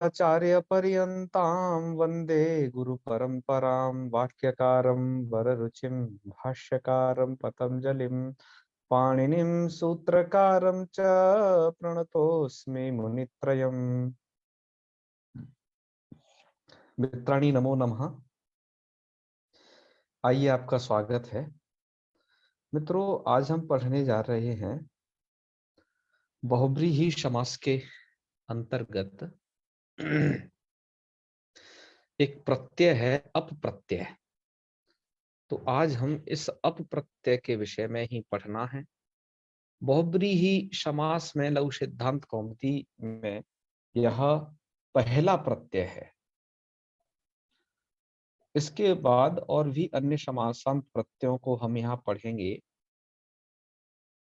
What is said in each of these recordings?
आचार्य पर्यन्तां वन्दे गुरु परम्परां वाक्यकारं वररुचिं भाष्यकारं पतञ्जलिं पाणिनिं सूत्रकारं च प्रणतोऽस्मि मुनित्रयम्। मित्राणि नमो नमः। आइए, आपका स्वागत है। मित्रों, आज हम पढ़ने जा रहे हैं बहुब्रीहि समास के अंतर्गत एक प्रत्यय है अपप्रत्यय। तो आज हम इस अपप्रत्यय के विषय में ही पढ़ना है। बहुब्रीहि समास में लघु सिद्धांत कौमुदी में यह पहला प्रत्यय है। इसके बाद और भी अन्य समासांत प्रत्ययों को हम यहाँ पढ़ेंगे।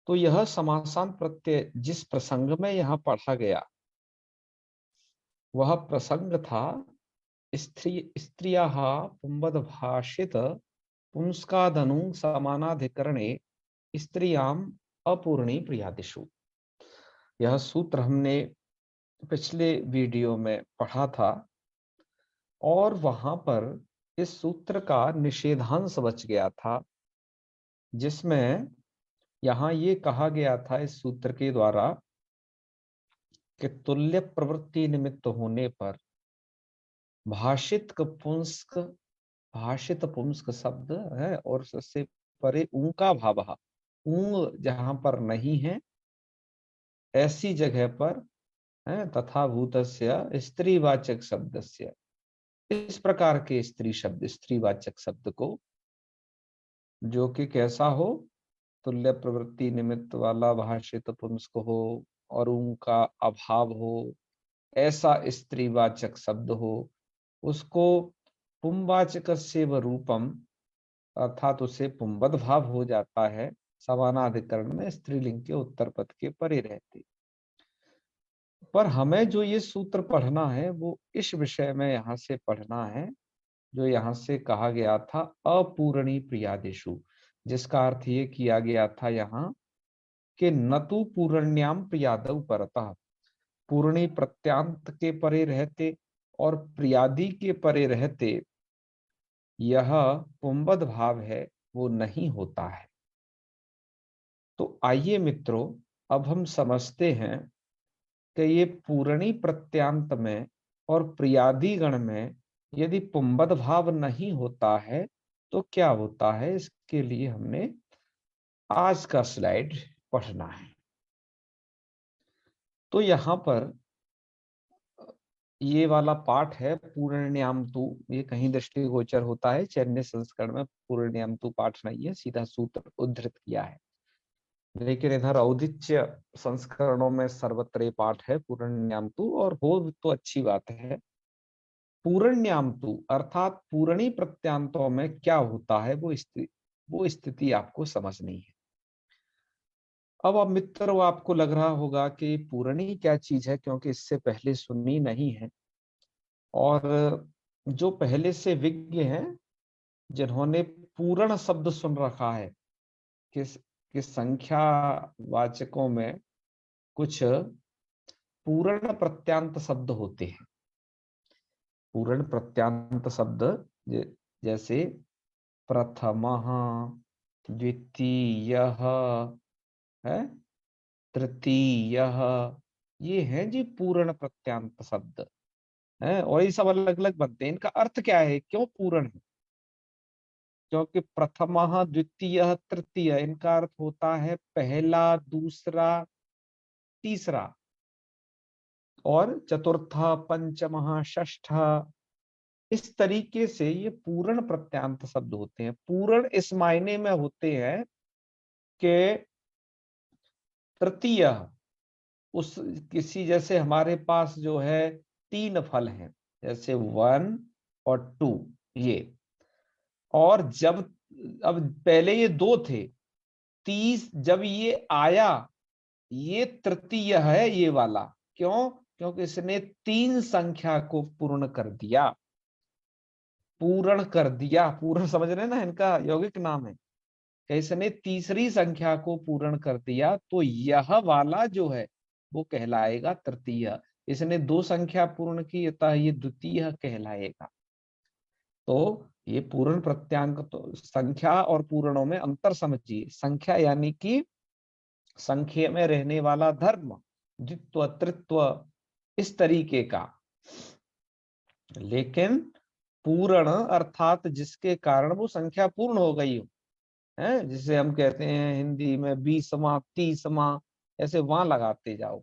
तो यह समासांत प्रत्यय जिस प्रसंग में यहाँ पढ़ा गया वह प्रसंग था स्त्रियाः पुंवद्भाषित पुंस्कादनु समानाधिकरणे स्त्रियाम् अपूर्णी प्रियादिषु। यह सूत्र हमने पिछले वीडियो में पढ़ा था और वहां पर इस सूत्र का निषेधांश बच गया था, जिसमें यहाँ ये कहा गया था इस सूत्र के द्वारा कि तुल्य प्रवृत्ति निमित्त होने पर भाषित पुंस्क भाषित पुंस्क शब्द है और उससे परे ऊ का भाव, ऊ जहां पर नहीं है ऐसी जगह पर है तथा भूतस्य स्त्रीवाचक शब्दस्य, इस प्रकार के स्त्री शब्द स्त्रीवाचक शब्द को जो कि कैसा हो, तुल्य प्रवृत्ति निमित्त वाला भाषित पुंस्क हो और उनका अभाव हो, ऐसा स्त्रीवाचक शब्द हो, उसको पुंवाचक से रूपम अर्थात उसे पुंवद भाव हो जाता है समानाधिकरण में स्त्रीलिंग के उत्तर पद के परे रहते। पर हमें जो ये सूत्र पढ़ना है वो इस विषय में यहाँ से पढ़ना है जो यहाँ से कहा गया था अपूर्णी प्रियादिषु, जिसका अर्थ ये किया गया था यहाँ कि न तो पूर्ण्याम प्रियादौ परतः, पूर्णी प्रत्यांत के परे रहते और प्रियादि के परे रहते यह पुंवद भाव है वो नहीं होता है। तो आइए मित्रों, अब हम समझते हैं कि ये पूर्णी प्रत्यांत में और प्रियादि गण में यदि पुंवद भाव नहीं होता है तो क्या होता है। इसके लिए हमने आज का स्लाइड पढ़ना है। तो यहाँ पर ये वाला पाठ है पूर्ण्याम तु, ये कहीं दृष्टिगोचर होता है, चैन्य संस्करण में पूर्ण्याम तु पाठ नहीं है, सीधा सूत्र उद्धृत किया है, लेकिन इधर औदिच्य संस्करणों में सर्वत्र ये पाठ है पूर्ण्याम तु, और हो तो अच्छी बात है। पूर्ण्याम तु अर्थात पूर्णी प्रत्यांतों में क्या होता है वो स्थिति आपको समझनी है। अब मित्र, वो आपको लग रहा होगा कि पूर्णी क्या चीज है, क्योंकि इससे पहले सुनी नहीं है। और जो पहले से विज्ञ हैं, जिन्होंने पूर्ण शब्द सुन रखा है, किस संख्या वाचकों में कुछ पूर्ण प्रत्यांत शब्द होते हैं। पूर्ण प्रत्यांत शब्द जैसे प्रथमः, द्वितीयः है, तृतीयः, ये हैं जी पूर्ण प्रत्यांत शब्द है। और ये सब अलग अलग बनते हैं। इनका अर्थ क्या है, क्यों पूर्ण है? क्योंकि प्रथमः, द्वितीयः, तृतीय, इनका अर्थ होता है पहला, दूसरा, तीसरा, और चतुर्थ, पंचमः, षष्ठ, इस तरीके से ये पूर्ण प्रत्यांत शब्द होते हैं। पूर्ण इस मायने में होते हैं कि तृतीय, उस किसी, जैसे हमारे पास जो है तीन फल हैं, जैसे 1 और 2 ये, और जब अब पहले ये दो थे, 30 जब ये आया, ये तृतीय है ये वाला। क्यों? क्योंकि इसने तीन संख्या को पूर्ण कर दिया, पूर्ण कर दिया। पूर्ण समझ रहे हैं ना, इनका यौगिक नाम है कि इसने तीसरी संख्या को पूर्ण कर दिया, तो यह वाला जो है वो कहलाएगा तृतीय। इसने दो संख्या पूर्ण की, अतः ये द्वितीय कहलाएगा। तो ये पूर्ण प्रत्यांक, तो संख्या और पूर्णों में अंतर समझिए। संख्या यानी कि संख्या में रहने वाला धर्म, द्वित्व, तृत्व, इस तरीके का। लेकिन पूर्ण अर्थात जिसके कारण वो संख्या पूर्ण हो गई हो, है, जिसे हम कहते हैं हिंदी में 20वां, 30वां, ऐसे वहां लगाते जाओ।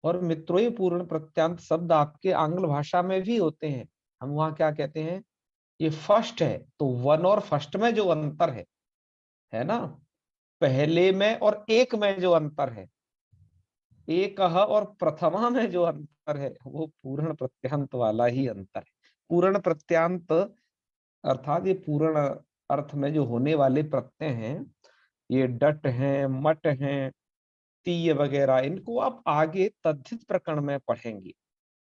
और मित्रों, ये पूर्ण प्रत्यांत शब्द आपके आंग्ल भाषा में भी होते हैं। हम वहां क्या कहते हैं, ये फर्स्ट है, तो वन और फर्स्ट में जो अंतर है ना, पहले में और एक में जो अंतर है, एक और प्रथमा में जो अंतर है, वो पूर्ण प्रत्यांत वाला ही अंतर है। पूर्ण प्रत्यांत अर्थात ये पूर्ण अर्थ में जो होने वाले प्रत्यय हैं, ये डट हैं, मट हैं, तीय वगैरह, इनको आप आगे तद्धित प्रकरण में पढ़ेंगे।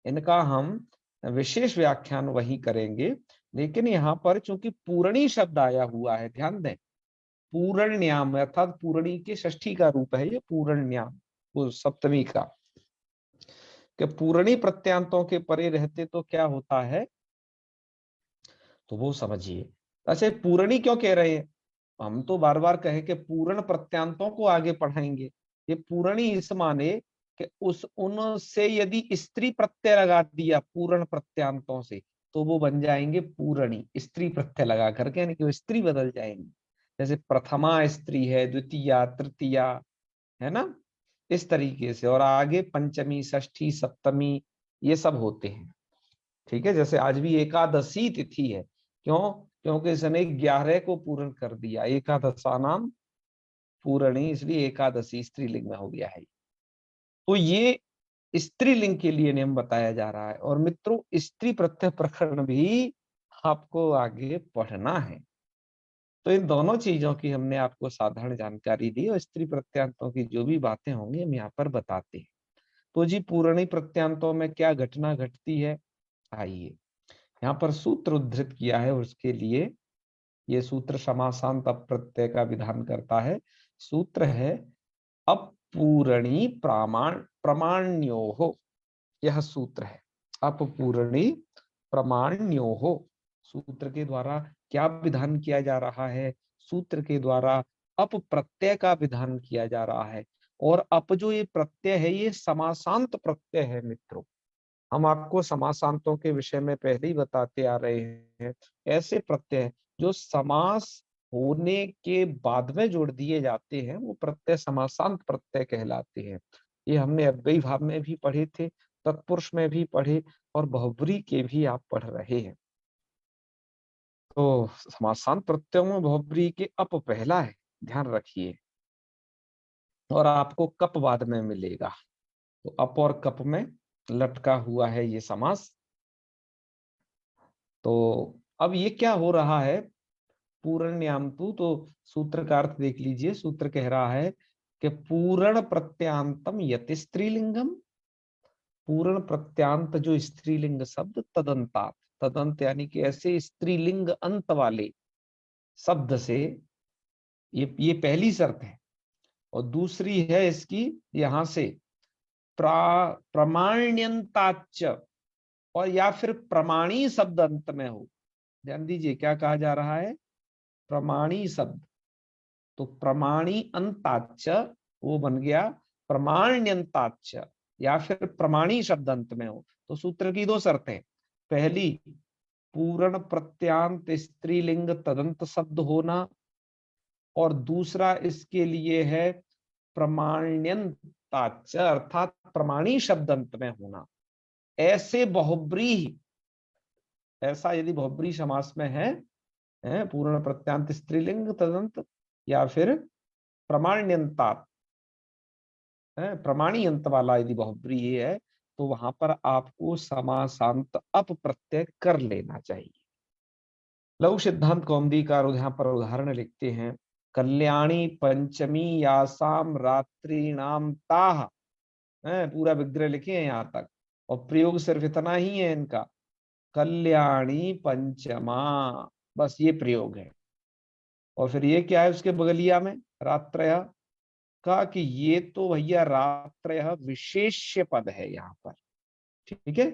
इनका हम विशेष व्याख्यान वही करेंगे। लेकिन यहाँ पर चूंकि पूर्णी शब्द आया हुआ है, ध्यान दें, पूर्ण्याम अर्थात पूर्णी के षष्ठी का रूप है ये पूर्ण्याम, वो सप्तमी का। कि पूर्णी प्रत्यांतों के परे रहते तो क्या होता है, तो वो समझिए। अच्छा, पूर्णी क्यों कह रहे हैं, हम तो बार बार कहे कि पूर्ण प्रत्यांतों को आगे पढ़ाएंगे। ये पूर्णी इस माने कि उस उनसे यदि स्त्री प्रत्यय लगा दिया पूर्ण प्रत्यांतों से, तो वो बन जाएंगे पूर्णी, स्त्री प्रत्यय लगा करके, यानी कि वो स्त्री बदल जाएंगे। जैसे प्रथमा स्त्री है, द्वितीया, तृतीया, है ना, इस तरीके से। और आगे पंचमी, षष्ठी, सप्तमी, ये सब होते हैं। ठीक है, जैसे आज भी एकादशी तिथि है, क्यों, क्योंकि इसने 11 को पूर्ण कर दिया, एकादशा नाम पूरणी, इसलिए एकादशी स्त्रीलिंग में हो गया है। तो ये स्त्रीलिंग के लिए नियम बताया जा रहा है। और मित्रों, स्त्री प्रत्यय प्रकरण भी आपको आगे पढ़ना है। तो इन दोनों चीजों की हमने आपको साधारण जानकारी दी, और स्त्री प्रत्यांतों की जो भी बातें होंगी हम यहाँ पर बताते हैं। तो जी, पूर्णी प्रत्यांतों में क्या घटना घटती है, आइए यहाँ पर सूत्र उद्धृत किया है। उसके लिए ये सूत्र समासांत अप्रत्यय का विधान करता है। सूत्र है अपूरणी प्रमाण्यो, यह सूत्र है अपूरणी प्रमाण्यो। सूत्र के द्वारा क्या विधान किया जा रहा है, सूत्र के द्वारा अप प्रत्यय का विधान किया जा रहा है। और अप जो ये प्रत्यय है, ये समासांत प्रत्यय है मित्रों। हम आपको समासांतों के विषय में पहले ही बताते आ रहे हैं। ऐसे प्रत्यय जो समास होने के बाद में जोड़ दिए जाते हैं, वो प्रत्यय समासांत प्रत्यय कहलाते हैं। ये हमने अव्ययी भाव में भी पढ़े थे, तत्पुरुष में भी पढ़े, और बहुब्री के भी आप पढ़ रहे हैं। तो समासांत प्रत्ययों में बहुब्री के अप पहला है, ध्यान रखिए। और आपको कप बाद में मिलेगा। तो अप और कप में लटका हुआ है ये समास। तो अब ये क्या हो रहा है, पूर्ण्यान्तु, तो सूत्र का अर्थ देख लीजिए। सूत्र कह रहा है कि पूर्ण प्रत्यांतम यति स्त्रीलिंगम, पूर्ण प्रत्यांत जो स्त्रीलिंग शब्द तदंतात, तदंत यानी कि ऐसे स्त्रीलिंग अंत वाले शब्द से, ये पहली शर्त है। और दूसरी है इसकी, यहां से प्रमाण्यंताच, और या फिर प्रमाणी शब्द अंत में हो। ध्यान दीजिए क्या कहा जा रहा है, प्रमाणी शब्द। तो प्रमाणी अंताच वो बन गया प्रमाण्यंताच, या फिर प्रमाणी शब्द अंत में हो। तो सूत्र की दो शर्तें, पहली पूर्ण प्रत्यांत स्त्रीलिंग तदंत शब्द होना, और दूसरा इसके लिए है प्रमाण्यंताच अर्थात प्रमाणी शब्द अंत में होना। ऐसे बहुब्री, ऐसा यदि बहुब्री समास में है पूर्ण प्रत्यांत स्त्रीलिंग तदंत, या फिर प्रमाण्यंतात प्रमाणी अंत वाला यदि बहुब्री है, तो वहां पर आपको समासांत अप प्रत्यय कर लेना चाहिए। लघु सिद्धांत कौमुदीकार यहाँ पर उदाहरण लिखते हैं, कल्याणी पंचमी यासाम रात्रिणाम ताह, पूरा विग्रह लिखे हैं यहाँ तक, और प्रयोग सिर्फ इतना ही है इनका, कल्याणी पंचमा, बस ये प्रयोग है। और फिर ये क्या है उसके बगलिया में, रात्रय, कहा कि ये तो भैया रात्रय विशेष्य पद है यहाँ पर। ठीक है।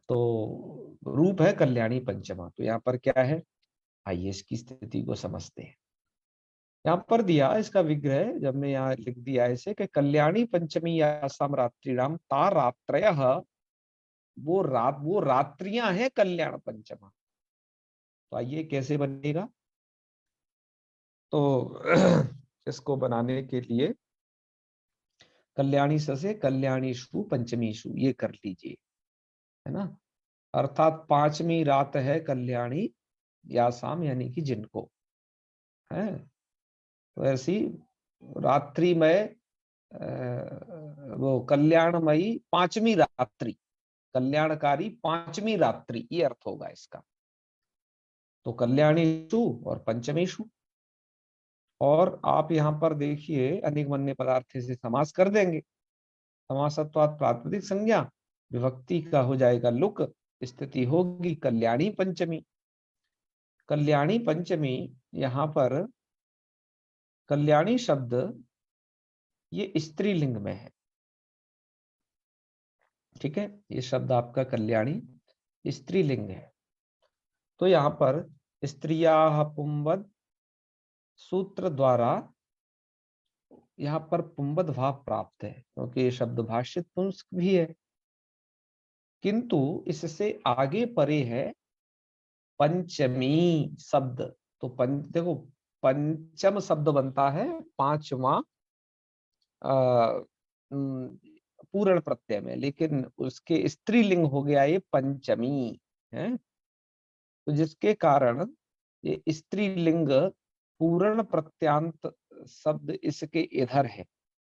तो रूप है कल्याणी पंचमा। तो यहाँ पर क्या है, आइए इसकी स्थिति को समझते हैं। यहाँ पर दिया इसका विग्रह, जब मैं यहाँ लिख दिया ऐसे कि कल्याणी पंचमी यासाम रात्रिणाम ता रात्रयः, वो रात्रियां हैं कल्याण पंचमा। तो आइए कैसे बनेगा। तो इसको बनाने के लिए कल्याणी से कल्याणीषु पंचमीषु ये कर लीजिए, है ना। अर्थात पांचवी रात है कल्याणी या शाम, यानी कि जिनको है, तो ऐसी रात्रिमय, वो कल्याणमयी पांचवी रात्रि, कल्याणकारी पांचवी रात्रि, ये अर्थ होगा इसका। तो कल्याणीषु और पंचमीषु, और आप यहाँ पर देखिए अनेक वन्य पदार्थ से समास कर देंगे। समासत्वात् प्रातिपदिक संज्ञा, विभक्ति का हो जाएगा लुक, स्थिति होगी कल्याणी पंचमी। कल्याणी पंचमी, यहाँ पर कल्याणी शब्द ये स्त्रीलिंग में है, ठीक है। ये शब्द आपका कल्याणी स्त्रीलिंग है। तो यहाँ पर स्त्रियाः पुंवद सूत्र द्वारा यहाँ पर पुंवद भाव प्राप्त है, क्योंकि ये शब्द भाषित पुंस्क भी है, किंतु इससे आगे परे है पंचमी शब्द। तो देखो, पंचम शब्द बनता है पांचवा पूर्ण प्रत्यय में, लेकिन उसके स्त्रीलिंग हो गया ये पंचमी है। तो जिसके कारण ये स्त्रीलिंग पूर्ण प्रत्यांत शब्द इसके इधर है।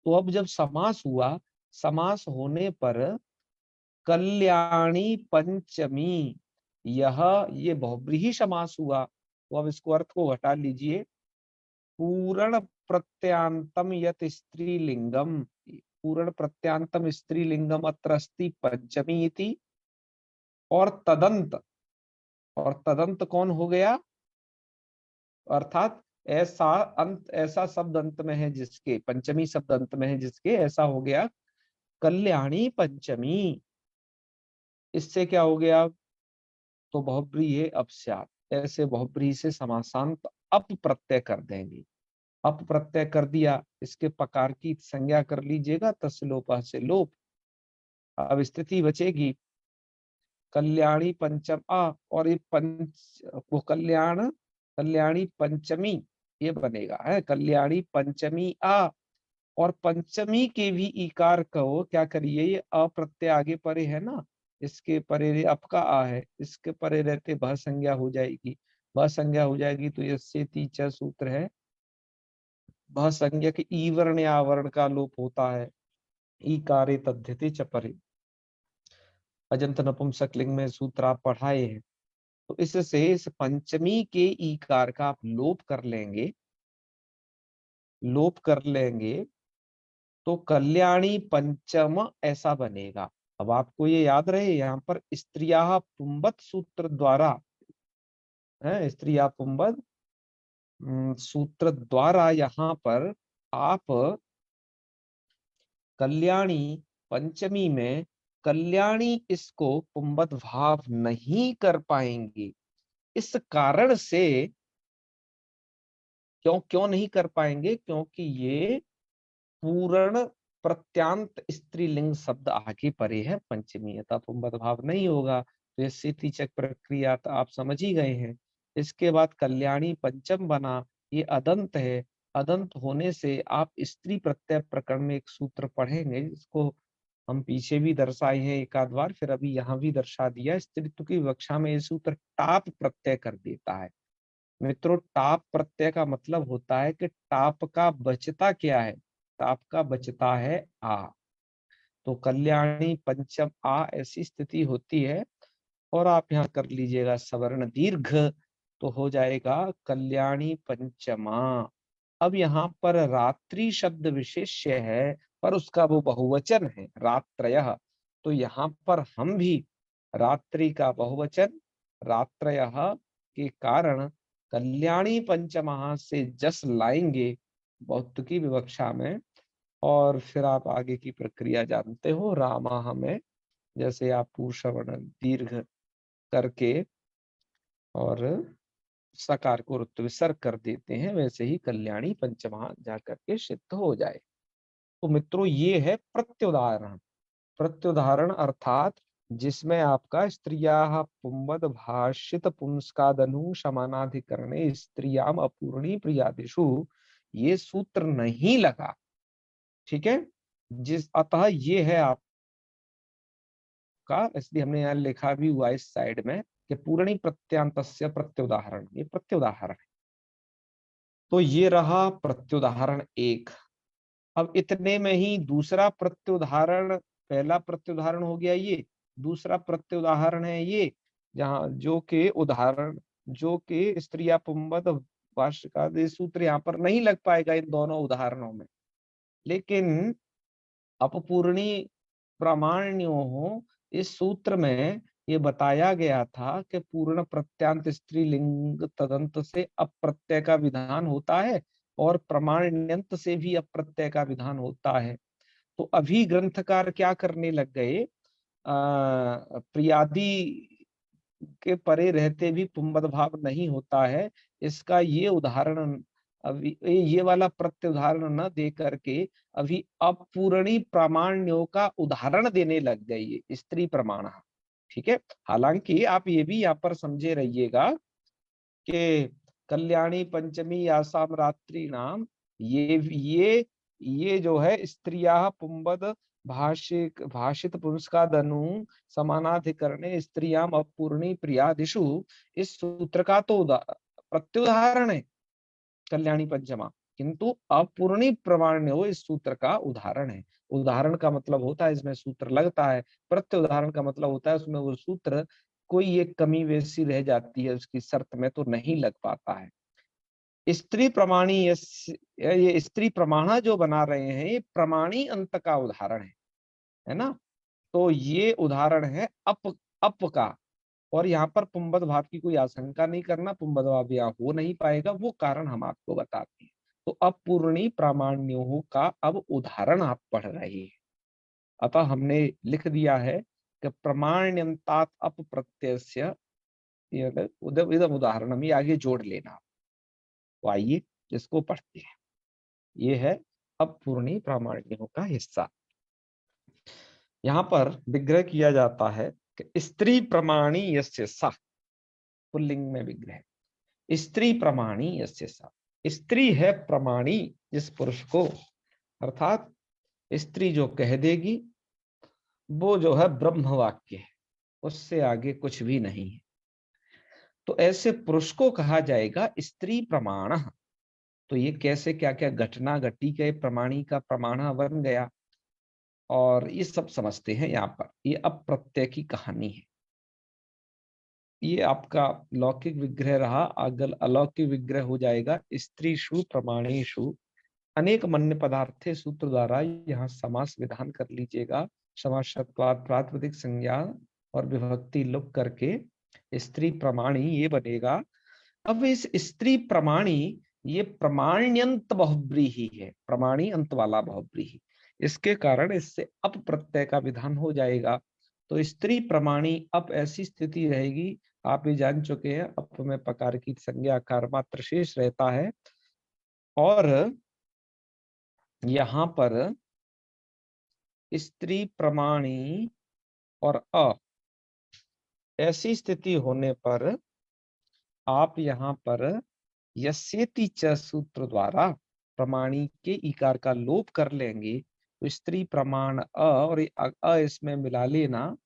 तो अब जब समास हुआ, समास होने पर कल्याणी पंचमी, यह ये बहुब्रीहि समास हुआ। तो अब इसको अर्थ को घटा लीजिए। पूर्ण प्रत्यांतम यत स्त्रीलिंगम, पूर्ण प्रत्यांतम स्त्रीलिंगम अत्र अस्ति पंचमी इति। और तदंत, और तदंत कौन हो गया, अर्थात ऐसा अंत, ऐसा शब्द अंत में है जिसके, पंचमी शब्द अंत में है जिसके, ऐसा हो गया कल्याणी पंचमी। इससे क्या हो गया, तो बहुब्रीहि है अपस्यात, ऐसे बहुब्रीहि से समासांत अप प्रत्यय कर देंगे। अप प्रत्यय कर दिया, इसके पकार की संज्ञा कर लीजिएगा, तस्लोप से लोप। अब स्थिति बचेगी कल्याणी पंचम आ, और ये पंच, वो कल्याणी पंचमी ये बनेगा है, कल्याणी पंचमी आ। और पंचमी के भी इकार को क्या करिए, ये अप्रत्यय आगे परे है ना, इसके परे अप का आ है, इसके परे रहते भ संज्ञा हो जाएगी। भ संज्ञा हो जाएगी तो इससे तीसरा सूत्र है, भ संज्ञा के ई वर्ण या वर्ण का लोप होता है। ईकारे तद्धिति च परे, अजंत नपुंसकलिंग में सूत्र आप पढ़ाए हैं। तो इससे इस पंचमी के ईकार का आप लोप कर लेंगे, लोप कर लेंगे, तो कल्याणी पंचम ऐसा बनेगा। अब आपको ये याद रहे, यहाँ पर स्त्रियाः पुंबत सूत्र द्वारा है, स्त्रिया पुंबत सूत्र द्वारा यहाँ पर आप कल्याणी पंचमी में कल्याणी इसको पुंबत भाव नहीं कर पाएंगे। इस कारण से, क्यों क्यों नहीं कर पाएंगे, क्योंकि ये पूर्ण प्रत्यांत स्त्रीलिंग शब्द आगे परे है पंचमी, अतः पुंबत भाव नहीं होगा। तो ये स्थितिचक प्रक्रिया तो आप समझ ही गए हैं। इसके बाद कल्याणी पंचम बना, ये अदंत है। अदंत होने से आप स्त्री प्रत्यय प्रकरण में एक सूत्र पढ़ेंगे, जिसको हम पीछे भी दर्शाए हैं एक आध बार, फिर अभी यहाँ भी दर्शा दिया। स्त्रीत्व की विवक्षा में ये सूत्र टाप प्रत्यय कर देता है। मित्रों, टाप प्रत्यय का मतलब होता है कि टाप का बचता क्या है, टाप का बचता है आ। तो कल्याणी पंचम आ ऐसी स्थिति होती है। और आप यहाँ कर लीजिएगा सवर्ण दीर्घ, तो हो जाएगा कल्याणी पंचमा। अब यहाँ पर रात्रि शब्द विशेष्य है, पर उसका वो बहुवचन है रात्रयः। तो यहाँ पर हम भी रात्रि का बहुवचन रात्रयः के कारण कल्याणी पंचमहा से जस लाएंगे बहुत की विवक्षा में। और फिर आप आगे की प्रक्रिया जानते हो, रामाह में जैसे आप पूर्वश्रवण दीर्घ करके और सकार को ऋत्व विसर्ग कर देते हैं, वैसे ही कल्याणी पंचमा जाकर के सिद्ध हो जाए। तो मित्रों ये है प्रत्युदाहरण। प्रत्युदाहरण अर्थात जिसमें आपका स्त्रियाः पुंवद भाषित पुंस्कादनु समानाधिकरणे स्त्रियाम अपूर्णी प्रियादिषु ये सूत्र नहीं लगा। ठीक है, जिस अतः ये है आपका, इसलिए हमने यहाँ लिखा भी हुआ इस साइड में कि पूर्णी प्रत्यांतस्य प्रत्युदाहरण, ये प्रत्युदाहरण है। तो ये रहा प्रत्युदाहरण एक। अब इतने में ही दूसरा प्रत्युदाहरण, पहला प्रत्युदाहरण हो गया ये, दूसरा प्रत्युदाहरण है ये, जहां जो के स्त्रिया पुंवद भाष्य का सूत्र यहाँ पर नहीं लग पाएगा इन दोनों उदाहरणों में, लेकिन अपपूर्णी प्रामाण्यो हो इस सूत्र में ये बताया गया था कि पूर्ण प्रत्यांत स्त्रीलिंग तदंत से अप्रत्यय का विधान होता है और प्रमाण्यंत से भी अप्रत्यय का विधान होता है। तो अभी ग्रंथकार क्या करने लग गए, प्रियादि के परे रहते भी पुंबद भाव नहीं होता है, इसका ये उदाहरण अभी ये वाला प्रत्युदाहरण न दे करके अभी अपूर्णी प्रामाण्यों का उदाहरण देने लग गए ये स्त्री प्रमाण। ठीक है, हालांकि आप ये भी यहाँ पर समझे रहिएगा कि कल्याणी पंचमी आसाम रात्रि नाम ये जो है स्त्रियाः पुंबद भाषित पुंस्कादनु समानाधिकरणे स्त्रियाम अपूर्णी प्रियादिषु इस सूत्र का तो प्रत्युदाहरण है कल्याणी पंचमा, किंतु अपूर्णी प्रमाण्य हो इस सूत्र का उदाहरण है। उदाहरण का मतलब होता है इसमें सूत्र लगता है, प्रत्युदाहरण का मतलब होता है उसमें वो सूत्र कोई एक कमी वैसी रह जाती है, उसकी शर्त में तो नहीं लग पाता है। स्त्री प्रमाणी ये स्त्री प्रमाणा जो बना रहे हैं ये प्रमाणी अंत का उदाहरण है ना। तो ये उदाहरण है अप का, और यहाँ पर पुंबद भाव की कोई आशंका नहीं करना, पुंबद भाव यहाँ हो नहीं पाएगा, वो कारण हम आपको बताते हैं। तो अपूर्णी प्रामाण्यों का अब उदाहरण आप पढ़ रहे हैं, अतः हमने लिख दिया है कि प्रमाण्यंतात अप प्रत्ययस्य इदम उदाहरण में आगे जोड़ लेना। तो आइए इसको पढ़ते हैं। ये है अपूर्णी प्रामाण्यों का हिस्सा। यहाँ पर विग्रह किया जाता है कि स्त्री प्रमाणी यस्य सा, पुल्लिंग में विग्रह, स्त्री प्रमाणी यस्य सा, स्त्री है प्रमाणी जिस पुरुष को, अर्थात स्त्री जो कह देगी वो जो है ब्रह्म वाक्य है, उससे आगे कुछ भी नहीं है। तो ऐसे पुरुष को कहा जाएगा स्त्री प्रमाण। तो ये कैसे क्या क्या घटना घटी के प्रमाणी का प्रमाण बन गया, और ये सब समझते हैं यहाँ पर। ये अप्रत्यय की कहानी है। ये आपका लौकिक विग्रह रहा, अगल अलौकिक विग्रह हो जाएगा स्त्रीषु प्रमाणेषु अनेक मन्य पदार्थे सूत्र द्वारा। यहाँ समास विधान कर लीजिएगा, समासत्वात् प्रातिपदिक संज्ञा और विभक्ति लुप्त करके स्त्री प्रमाणी ये बनेगा। अब इस स्त्री प्रमाणी ये प्रमाण्यंत बहुब्रीहि है, प्रमाणी अंत वाला बहुब्रीहि, इसके कारण इससे अप प्रत्यय का विधान हो जाएगा। तो स्त्री प्रमाणी अप ऐसी स्थिति रहेगी, आप भी जान चुके हैं अप में पकार की संज्ञा आकार मात्र शेष रहता है, और यहाँ पर स्त्री प्रमाणी और अ ऐसी स्थिति होने पर आप यहाँ पर यस्येति च सूत्र द्वारा प्रमाणी के इकार का लोप कर लेंगे। तो स्त्री प्रमाण और अ इसमें मिला लेना,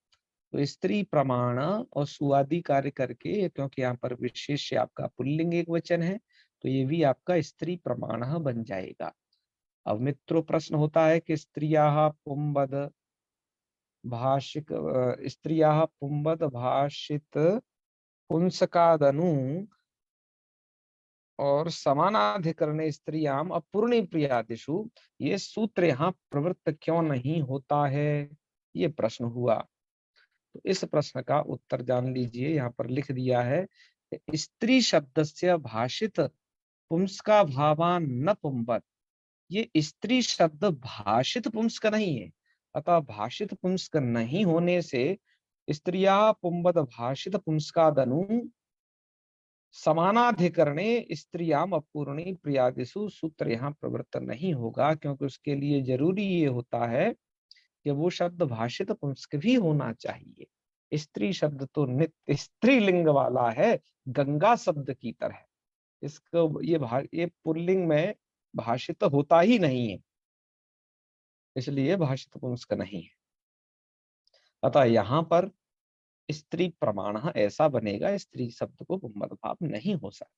तो स्त्री प्रमाण और सुआदि कार्य करके, क्योंकि यहाँ पर विशेष आपका पुल्लिंग एक वचन है, तो ये भी आपका स्त्री प्रमाण बन जाएगा। अब मित्रों प्रश्न होता है कि स्त्रियाः पुंवद भाषिक स्त्रियाः पुंवद भाषित पुंसकादनु और समानाधिकरणे स्त्रियाम अपूर्णी प्रियादिषु ये सूत्र यहाँ प्रवृत्त क्यों नहीं होता है, ये प्रश्न हुआ। तो इस प्रश्न का उत्तर जान लीजिए, यहाँ पर लिख दिया है स्त्री शब्दस्य भाषित पुंस्का भावान न पुंबत। ये स्त्री शब्द भाषित पुंस्क नहीं है, अतः भाषित पुंस्क नहीं होने से स्त्रिया पुंबद भाषित पुंस्कादनु समानाधिकरणे स्त्रियाम अपूर्णी प्रियादिषु सूत्र यहाँ प्रवृत्त नहीं होगा, क्योंकि उसके लिए जरूरी ये होता है कि वो शब्द भाषित पुंस्क भी होना चाहिए। स्त्री शब्द तो नित्य स्त्रीलिंग वाला है, गंगा शब्द की तरह। इसको ये पुल्लिंग में भाषित होता ही नहीं है, इसलिए भाषित पुंस्क नहीं है। अतः यहाँ पर स्त्री प्रमाण ऐसा बनेगा, स्त्री शब्द को पुंबद भाव नहीं हो सकता।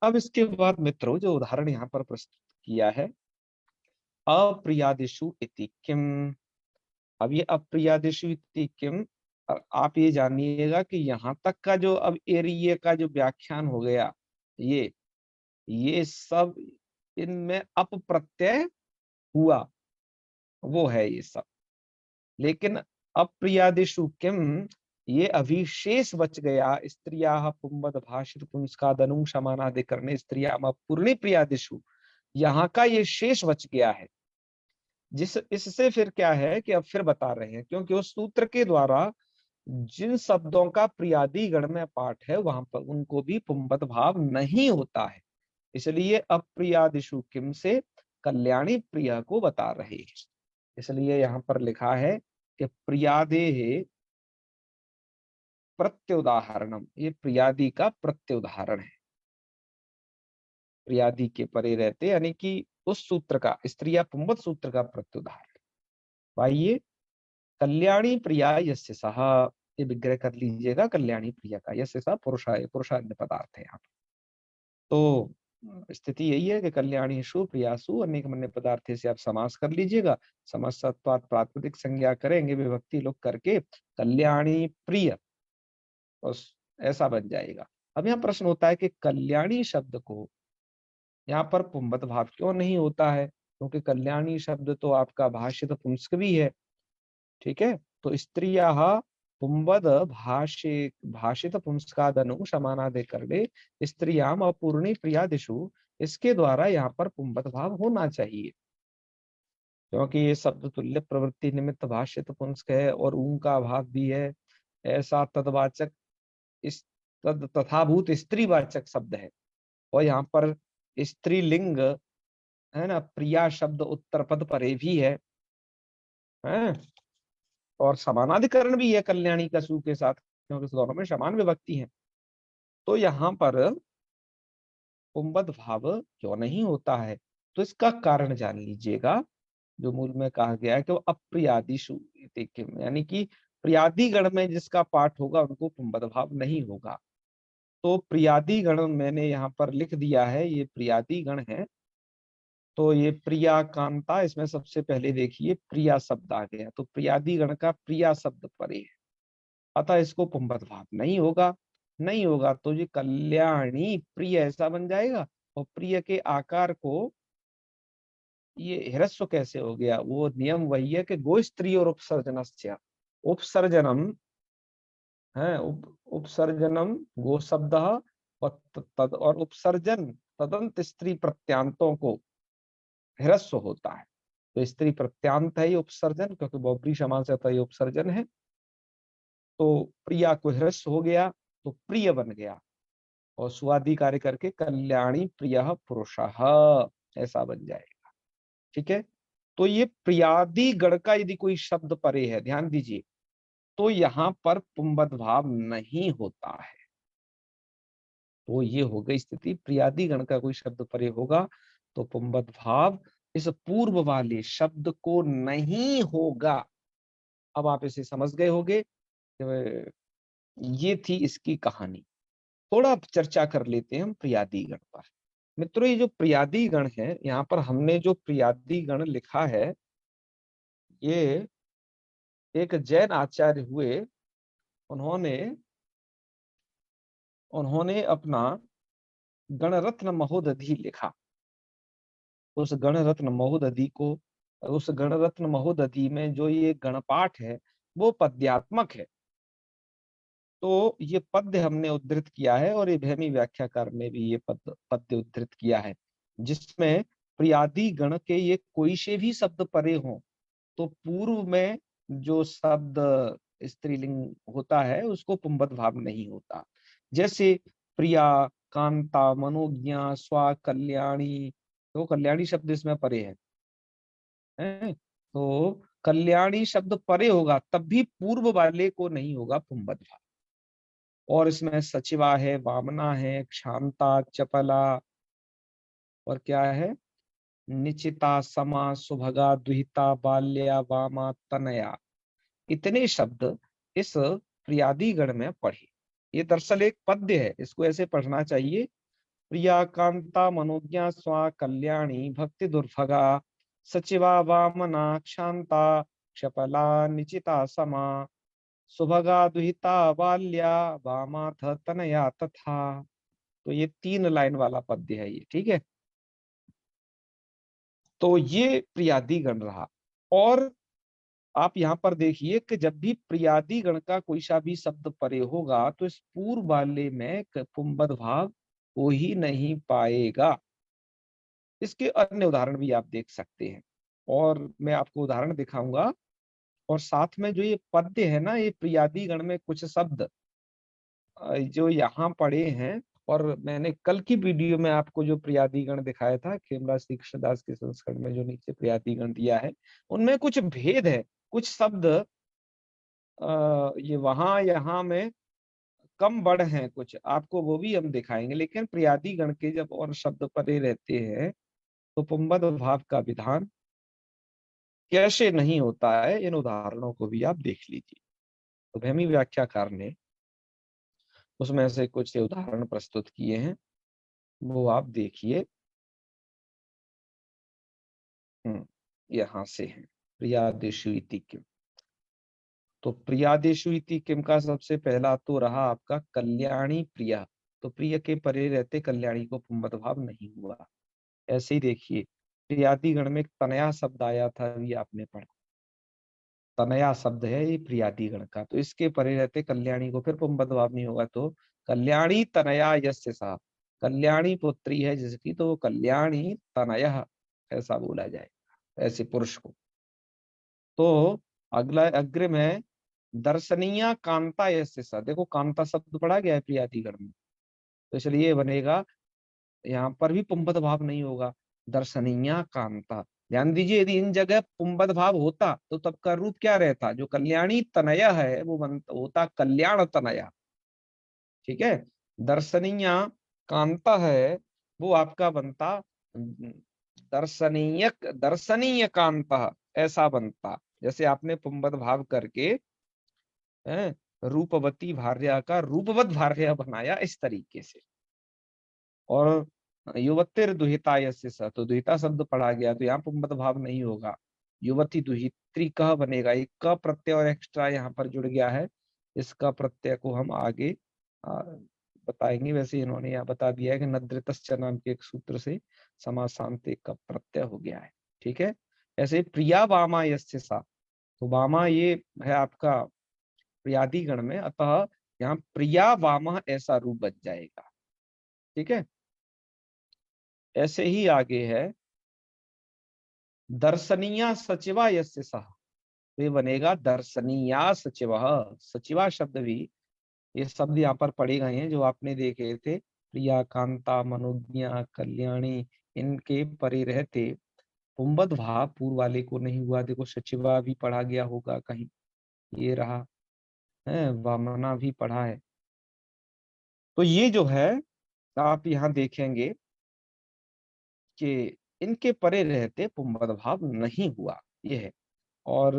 अब इसके बाद मित्रों जो उदाहरण यहाँ पर प्रस्तुत किया है, अप्रियादिषु इति किम। अब ये अप्रियादिषु इति किम, आप ये जानिएगा कि यहाँ तक का जो अब एरिये का जो व्याख्यान हो गया, ये सब इनमें अप प्रत्यय हुआ, वो है ये सब। लेकिन अप्रियादिषु किम, ये अभी शेष बच गया। स्त्रियाः पुंबद भाषित पुंस्कादनु समानाधिकरणे स्त्रियाम पूर्णी प्रियादिषु, यहाँ का ये शेष बच गया है। इससे फिर क्या है कि अब फिर बता रहे हैं, क्योंकि उस सूत्र के द्वारा जिन शब्दों का प्रियादि गण में पाठ है वहां पर उनको भी पुंबद भाव नहीं होता है, इसलिए अप्रियादिषु किम से कल्याणी प्रिया को बता रहे हैं। इसलिए यहाँ पर लिखा है कि प्रियादे प्रत्युदाहरणम, ये प्रियादि का प्रत्युदाहरण है। प्रियादि के परे रहते यानी कि उस सूत्र का, स्त्रिया पुंबद सूत्र का प्रत्युदाहरण। आइए, कल्याणी प्रिया यस्य सह, ये विग्रह कर लीजिएगा, कल्याणी प्रिया का यस्य सह पुरुषाय, पुरुषान्य पदार्थ है यहाँ पर। तो स्थिति यही है कि कल्याणीषु प्रियासु अनेक मन्य पदार्थ से आप समास कर लीजिएगा। समस्तत्वात् प्रातिपदिक संज्ञा करेंगे विभक्ति लोग करके, कल्याणी प्रिय, बस ऐसा बन जाएगा। अब यहाँ प्रश्न होता है कि कल्याणी शब्द को यहाँ पर पुंबद भाव क्यों नहीं होता है, क्योंकि कल्याणी शब्द तो आपका भाषित पुंस्क भी है। ठीक है, तो स्त्रियाः पुंबद भाषित पुंस्कादनु समानाधिकरणे स्त्रियाम अपूर्णी प्रियादिषु, इसके द्वारा यहाँ पर पुंबद भाव होना चाहिए, क्योंकि ये शब्द तुल्य प्रवृत्ति निमित्त भाषित पुंस्क है और ऊं का भाव भी है। ऐसा तदवाचक इस तथाभूत स्त्रीवाचक शब्द है, और यहाँ पर स्त्रीलिंग है ना, प्रिया शब्द उत्तर पद परे भी है और समानाधिकरण भी है कल्याणी का सु के साथ, क्योंकि इस दोनों में समान विभक्ति है। तो यहाँ पर पुंबद भाव क्यों नहीं होता है, तो इसका कारण जान लीजिएगा। जो मूल में कहा गया है कि वो अप्रियादिषु इति किम, यानी कि प्रियादि गण में जिसका पाठ होगा उनको पुंबद भाव नहीं होगा। तो प्रियादि गण मैंने यहाँ पर लिख दिया है, ये प्रियादि गण है। तो ये प्रिया कांता, इसमें सबसे पहले देखिए प्रिया शब्द आ गया, तो प्रियादि गण का प्रिया शब्द परे है, अतः इसको पुंबद भाव नहीं होगा। नहीं होगा तो ये कल्याणी प्रिय ऐसा बन जाएगा, और प्रिय के आकार को ये ह्रस्व कैसे हो गया, वो नियम वही है कि गो स्त्री और उपसर्जनस्य, उपसर्जनम है, उपसर्जनम गो शब्द और तद और उपसर्जन तदंत स्त्री प्रत्यांतों को ह्रस्व होता है। तो स्त्री प्रत्यांत है ये उपसर्जन, क्योंकि बहुब्री समास है तो ये उपसर्जन है। तो प्रिया को ह्रस्व हो गया तो प्रिय बन गया, और सुआदि कार्य करके कल्याणी प्रिय पुरुषः ऐसा बन जाएगा। ठीक है, तो ये प्रियादि गण का यदि कोई शब्द परे है, ध्यान दीजिए, तो यहाँ पर पुंबद भाव नहीं होता है। तो ये हो गई स्थिति, प्रियादि गण का कोई शब्द परे होगा तो पुंबद भाव इस पूर्व वाले शब्द को नहीं होगा। अब आप इसे समझ गए होंगे। ये थी इसकी कहानी। थोड़ा चर्चा कर लेते हैं हम प्रियादि गण पर। मित्रों, ये जो प्रियादि गण है, यहाँ पर हमने जो प्रियादि गण लिखा है, ये एक जैन आचार्य हुए, उन्होंने उन्होंने अपना गणरत्न महोदधि लिखा। उस गणरत्न महोदधि को, उस गणरत्न महोदधि में जो ये गणपाठ है वो पद्यात्मक है। तो ये पद्य हमने उद्धृत किया है, और ये भैमी व्याख्याकार ने भी ये पद्य उद्धृत किया है, जिसमें प्रियादि गण के ये कोई से भी शब्द परे हों तो पूर्व में जो शब्द स्त्रीलिंग होता है उसको पुंबद भाव नहीं होता। जैसे प्रिया, कांता, मनोज्ञा, स्वा, कल्याणी, तो कल्याणी शब्द इसमें परे है। तो कल्याणी शब्द परे होगा तब भी पूर्व वाले को नहीं होगा पुंबद भाव। और इसमें सचिवा है, वामना है, क्षांता, चपला, और क्या है, निचिता, समा, सुभगा, दुहिता, बाल्या, वामा, तनया, इतने शब्द इस प्रियादि गण में पढ़े। ये दरअसल एक पद्य है, इसको ऐसे पढ़ना चाहिए। प्रिया, कांता, मनोज्ञा, स्वा, कल्याणी, भक्ति दुर्भगा, सचिवा, वामना, क्षांता, क्षपला, निचिता, समा, सुभगा, दुहिता, बाल्या, वामाथ, तनया, तथा। तो ये 3 लाइन वाला पद्य है ये, ठीक है। तो ये प्रियादि गण रहा। और आप यहाँ पर देखिए कि जब भी प्रियादि गण का कोई सा भी शब्द परे होगा तो इस पूर्व वाले में पुंबद भाव हो ही नहीं पाएगा। इसके अन्य उदाहरण भी आप देख सकते हैं, और मैं आपको उदाहरण दिखाऊंगा। और साथ में जो ये पद्य है ना, ये प्रियादि गण में कुछ शब्द जो यहाँ पढ़े हैं, और मैंने कल की वीडियो में आपको जो प्रियादि गण दिखाया था खेमराज श्री कृष्णदास के संस्करण में, जो नीचे प्रियादि गण दिया है, उनमें कुछ भेद है। कुछ शब्द ये वहां यहाँ में कम बढ़ हैं, कुछ आपको वो भी हम दिखाएंगे। लेकिन प्रियादि गण के जब और शब्द परे रहते हैं तो पुंबद भाव का विधान कैसे नहीं होता है, इन उदाहरणों को भी आप देख लीजिए। तो भैमी व्याख्याकार ने उसमें से कुछ उदाहरण प्रस्तुत किए हैं, वो आप देखिए। यहाँ से है प्रियादेशु इति किम। तो प्रियादेशु इति किम का सबसे पहला तो रहा आपका कल्याणी प्रिया। तो प्रिय के परे रहते कल्याणी को पुंबद भाव नहीं हुआ। ऐसे ही देखिए प्रियादि गण में एक तनया शब्द आया था, अभी आपने पढ़ा। तनया शब्द है ये प्रियादि गण का, तो इसके परे रहते कल्याणी को फिर पुंबद भाव नहीं होगा। तो कल्याणी तनया यस्य सा, कल्याणी पुत्री है जिसकी, तो वो कल्याणी तनया ऐसा बोला जाए ऐसे पुरुष को। तो अगला अग्रिम है दर्शनीय कांता यस्य सा। देखो कांता शब्द पढ़ा गया है प्रियादि गण में, तो इसलिए बनेगा यहाँ पर भी पुंबद भाव नहीं होगा। दर्शनीय कांता, ध्यान दीजिए, यदि इन जगह पुंबद भाव होता तो तब का रूप क्या रहता, जो कल्याणी तनया है वो होता कल्याण तनया, ठीक है। दर्शनीय कांता है वो आपका बनता दर्शनीय, दर्शनीय कांता ऐसा बनता। जैसे आपने पुंबद भाव करके है, रूपवती भार्या का रूपवत भार्या बनाया, इस तरीके से। और युवतिर दुहिता यस्य स, तो दुहिता शब्द पढ़ा गया तो यहाँ पुंबद भाव नहीं होगा। युवती दुहित्री कह बनेगा, एक क प्रत्यय और एक्स्ट्रा यहाँ पर जुड़ गया है। इसका प्रत्यय को हम आगे आ, बताएंगे। वैसे इन्होंने यहाँ बता दिया है कि नद्रितश्च नाम के एक सूत्र से समासांत का प्रत्यय हो गया है, ठीक है। ऐसे प्रिया वामा यस्य सा, तो वामा ये है आपका प्रियादि गण में, अतः यहाँ प्रिया वामा ऐसा रूप बच जाएगा, ठीक है। ऐसे ही आगे है दर्शनीया सचिवा यस्य सह, तो ये बनेगा दर्शनीया सचिव। सचिवा शब्द भी, ये शब्द यहाँ पर पढ़े गए हैं जो आपने देखे थे, प्रिया, कांता, मनोज्ञा, कल्याणी, इनके परे रहते पुंबद भाव पूर्व वाले को नहीं हुआ। देखो सचिवा भी पढ़ा गया होगा कहीं, ये रहा है, वामना भी पढ़ा है। तो ये जो है आप यहाँ देखेंगे कि इनके परे रहते पुंबद भाव नहीं हुआ, ये है। और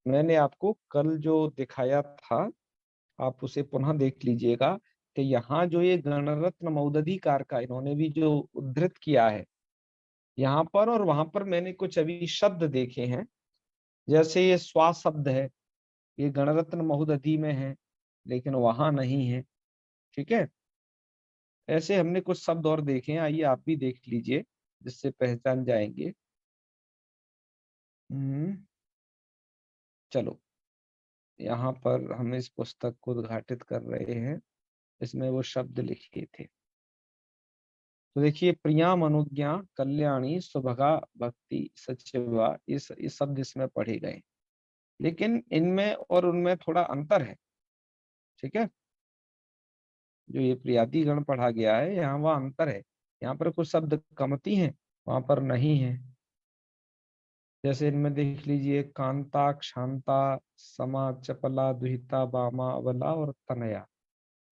मैंने आपको कल जो दिखाया था आप उसे पुनः देख लीजिएगा कि यहाँ जो ये गणरत्न मौदधीकार का इन्होंने भी जो उद्धृत किया है यहाँ पर और वहां पर, मैंने कुछ अभी शब्द देखे हैं। जैसे ये स्वा शब्द है, ये गणरत्न महोदधि में है लेकिन वहां नहीं है, ठीक है। ऐसे हमने कुछ शब्द और देखे हैं, आइए आप भी देख लीजिए जिससे पहचान जाएंगे। हम्म चलो, यहाँ पर हम इस पुस्तक को उद्घाटित कर रहे हैं, इसमें वो शब्द लिखे थे। तो देखिए, प्रिया अनुज्ञा कल्याणी सुभगा भक्ति सचिवा, इस शब्द इसमें पढ़े गए, लेकिन इनमें और उनमें थोड़ा अंतर है। ठीक है, जो ये प्रियादि गण पढ़ा गया है, यहाँ वह अंतर है। यहाँ पर कुछ शब्द कमती हैं, वहां पर नहीं है। जैसे इनमें देख लीजिए, कांता, क्षांता, समा, चपला, दुहिता, बामा, अबला और तनया।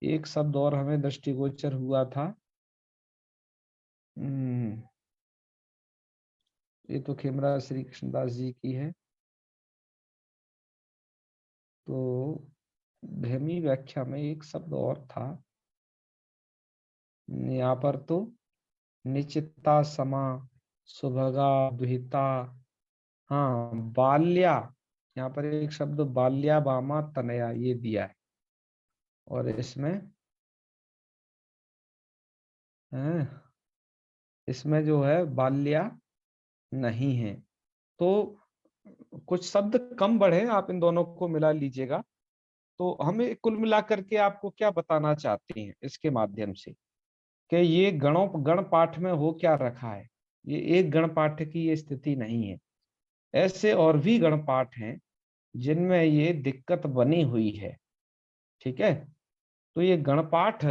एक शब्द और हमें दृष्टिगोचर हुआ था। हम्म, ये तो खेमरा श्री कृष्णदास जी की है। तो भैमी व्याख्या में एक शब्द और था, यहाँ पर तो निचिता, समा, सुभगा, दुहिता, हाँ बाल्या, यहाँ पर एक शब्द बाल्या, बामा, तनया ये दिया है। और इसमें जो है बाल्या नहीं है। तो कुछ शब्द कम बढ़े, आप इन दोनों को मिला लीजिएगा। तो हमें कुल मिलाकर के आपको क्या बताना चाहते हैं इसके माध्यम से, कि ये गण पाठ में हो क्या रखा है। ये एक गण पाठ की ये स्थिति नहीं है, ऐसे और भी गण पाठ हैं जिनमें ये दिक्कत बनी हुई है। ठीक है, तो ये गण पाठ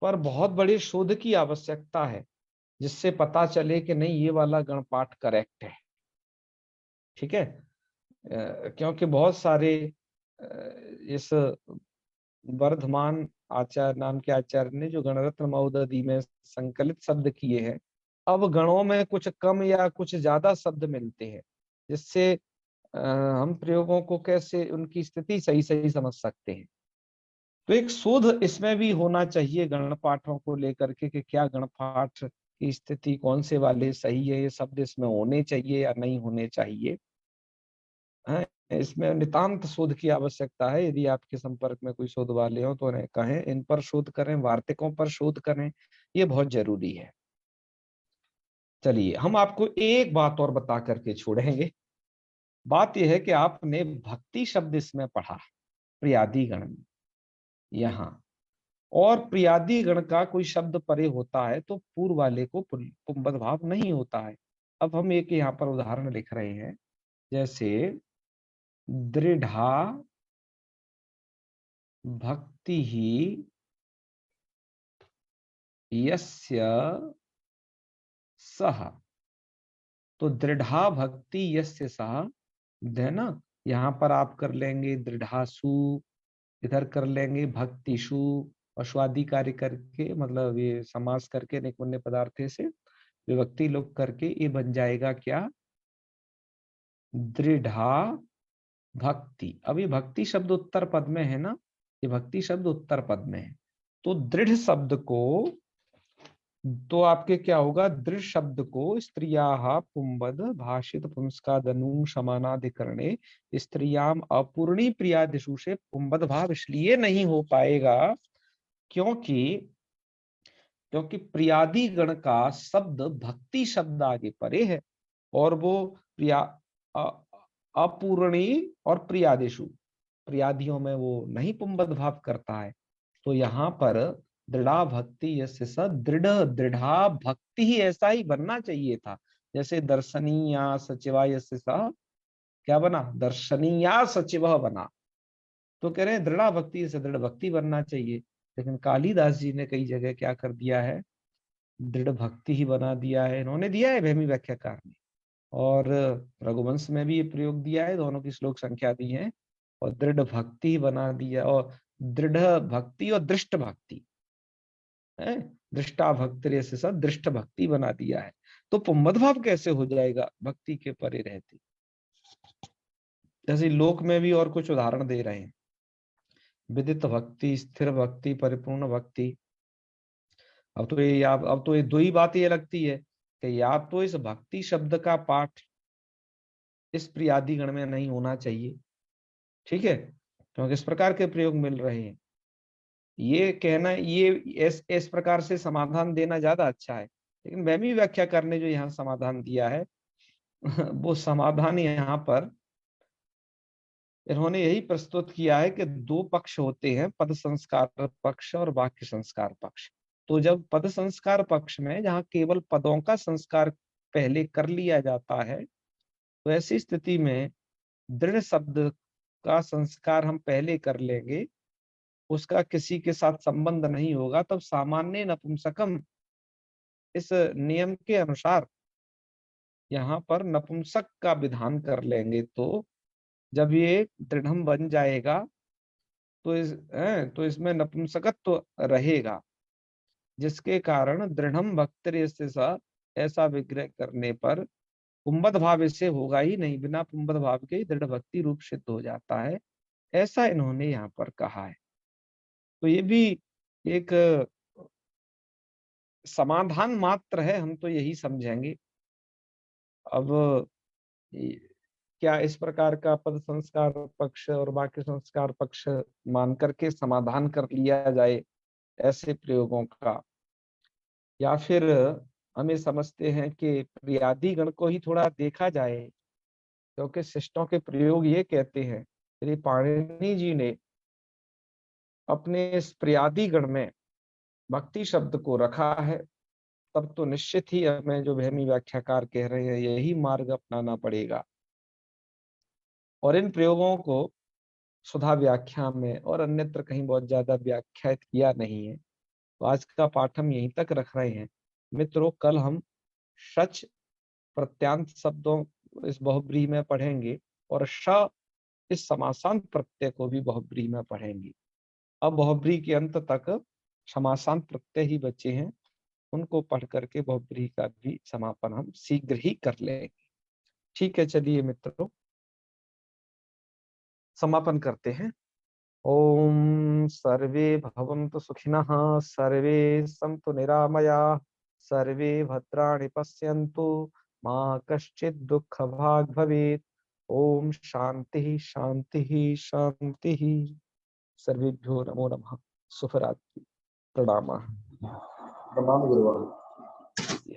पर बहुत बड़ी शोध की आवश्यकता है, जिससे पता चले कि नहीं ये वाला गण पाठ करेक्ट है। ठीक है, क्योंकि बहुत सारे इस वर्धमान आचार्य नाम के आचार्य ने जो गणरत्न महोदधि में संकलित शब्द किए हैं, अब गणों में कुछ कम या कुछ ज्यादा शब्द मिलते हैं, जिससे हम प्रयोगों को कैसे उनकी स्थिति सही सही समझ सकते हैं। तो एक शोध इसमें भी होना चाहिए गण पाठों को लेकर के, कि क्या गण पाठ की स्थिति कौन से वाले सही है, ये शब्द इसमें होने चाहिए या नहीं होने चाहिए। हैं, इसमें नितांत शोध की आवश्यकता है। यदि आपके संपर्क में कोई शोध वाले हो तो उन्हें कहें, इन पर शोध करें, वार्तिकों पर शोध करें, ये बहुत जरूरी है। चलिए, हम आपको एक बात और बता करके छोड़ेंगे। बात यह है कि आपने भक्ति शब्द इसमें पढ़ा प्रियादि गण में, यहाँ, और प्रियादि गण का कोई शब्द परे होता है तो पूर्व वाले को पुंबद भाव नहीं होता है। अब हम एक यहाँ पर उदाहरण लिख रहे हैं, जैसे दृढ़ा भक्ति ही यस्य सह। तो दृढ़ा भक्ति यस्य सह, है ना, यहाँ पर आप कर लेंगे दृढ़ासु, इधर कर लेंगे भक्तिशु, और स्वादि कार्य करके, मतलब ये समास करके निकुंज पदार्थे से विभक्ति लोग करके ये बन जाएगा क्या, दृढ़ा भक्ति। अब ये भक्ति शब्द उत्तर पद में है ना, ये भक्ति शब्द उत्तर पद में है। तो दृढ़ शब्द को, तो आपके क्या होगा, दृढ़ शब्द को स्त्रियाः पुंबद भाषित पुंस्कादनु समानाधिकरणे स्त्रियाम अपूर्णी प्रियादिषु से पुंबद भाव इसलिए नहीं हो पाएगा क्योंकि क्योंकि प्रियादि गण का शब्द भक्ति शब्द आगे परे है, और वो प्रिया अपूर्णी और प्रियादिषु, प्रियादियों में वो नहीं पुंबद भाव करता है। तो यहाँ पर दृढ़ा भक्ति यस्य स, दृढ़ दृढ़ा भक्ति ही ऐसा ही बनना चाहिए था। जैसे दर्शनीया सचिवा यस्य स, क्या बना, दर्शनीया सचिव बना। तो कह रहे हैं दृढ़ा भक्ति से दृढ़ भक्ति बनना चाहिए, लेकिन कालिदास जी ने कई जगह क्या कर दिया है, दृढ़ भक्ति ही बना दिया है। इन्होंने दिया है भैमी व्याख्याकार ने, और रघुवंश में भी ये प्रयोग दिया है, दोनों की श्लोक संख्या दी है, और दृढ़ भक्ति बना दिया, और दृढ़ भक्ति और दृष्ट भक्ति है, दृष्टा भक्ति से सब दृष्ट भक्ति बना दिया है। तो पुंबद भाव कैसे हो जाएगा भक्ति के परे रहते। जैसे लोक में भी और कुछ उदाहरण दे रहे हैं, विदित भक्ति, स्थिर भक्ति, परिपूर्ण भक्ति। अब तो ये दो ही बात ये लगती है कि या तो इस भक्ति शब्द का पाठ इस प्रियादि गण में नहीं होना चाहिए, ठीक है, क्योंकि इस प्रकार के प्रयोग मिल रहे हैं। ये कहना, ये इस प्रकार से समाधान देना ज्यादा अच्छा है, लेकिन वहमी व्याख्या करने जो यहाँ समाधान दिया है वो समाधान यहाँ पर इन्होंने यही प्रस्तुत किया है कि दो पक्ष होते हैं, पद संस्कार पक्ष और वाक्य संस्कार पक्ष। तो जब पद संस्कार पक्ष में जहाँ केवल पदों का संस्कार पहले कर लिया जाता है, तो ऐसी स्थिति में दृढ़ शब्द का संस्कार हम पहले कर लेंगे, उसका किसी के साथ संबंध नहीं होगा, तब सामान्य नपुंसकम इस नियम के अनुसार यहाँ पर नपुंसक का विधान कर लेंगे। तो जब ये दृढ़म बन जाएगा तो तो इसमें नपुंसकत्व रहेगा, जिसके कारण दृढ़म भक्तर्य सा ऐसा विग्रह करने पर पुंबद भाव इससे होगा ही नहीं, बिना पुंबद भाव के दृढ़ भक्ति रूप सिद्ध हो जाता है, ऐसा इन्होंने यहाँ पर कहा है। तो ये भी एक समाधान मात्र है, हम तो यही समझेंगे। अब क्या इस प्रकार का पद संस्कार पक्ष और वाक्य संस्कार पक्ष मान करके समाधान कर लिया जाए ऐसे प्रयोगों का, या फिर हमें समझते हैं कि प्रियादि गण को ही थोड़ा देखा जाए, क्योंकि शिष्टों के प्रयोग ये कहते हैं, श्री पाणिनि जी ने अपने इस प्रियादि गण में भक्ति शब्द को रखा है, तब तो निश्चित ही हमें जो वहमी व्याख्याकार कह रहे हैं यही मार्ग अपनाना पड़ेगा। और इन प्रयोगों को सुधा व्याख्या में और अन्यत्र कहीं बहुत ज्यादा व्याख्यात किया नहीं है। तो आज का पाठ हम यहीं तक रख रहे हैं मित्रों। कल हम शच प्रत्यांत शब्दों इस बहुब्रीहि में पढ़ेंगे और श इस समासांत प्रत्यय को भी बहुब्रीहि में पढ़ेंगे। अब बहुब्रीहि के अंत तक समासांत प्रत्यय ही बचे हैं, उनको पढ़ करके बहुब्रीहि का भी समापन हम शीघ्र ही कर लेंगे। ठीक है, चलिए मित्रों समापन करते हैं। ओम सर्वे भवन्तु सुखिनः, सर्वे सन्तु निरामयाः, सर्वे भद्राणि पश्यन्तु, मा कश्चित् दुःखभाग् भवेत्। ओम शांति शांति शांति। सर्वेभ्यो नमो नमः। शुभरात्रि। प्रणाम। प्रणाम गुरुवार।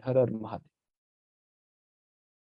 हर हर महादेव।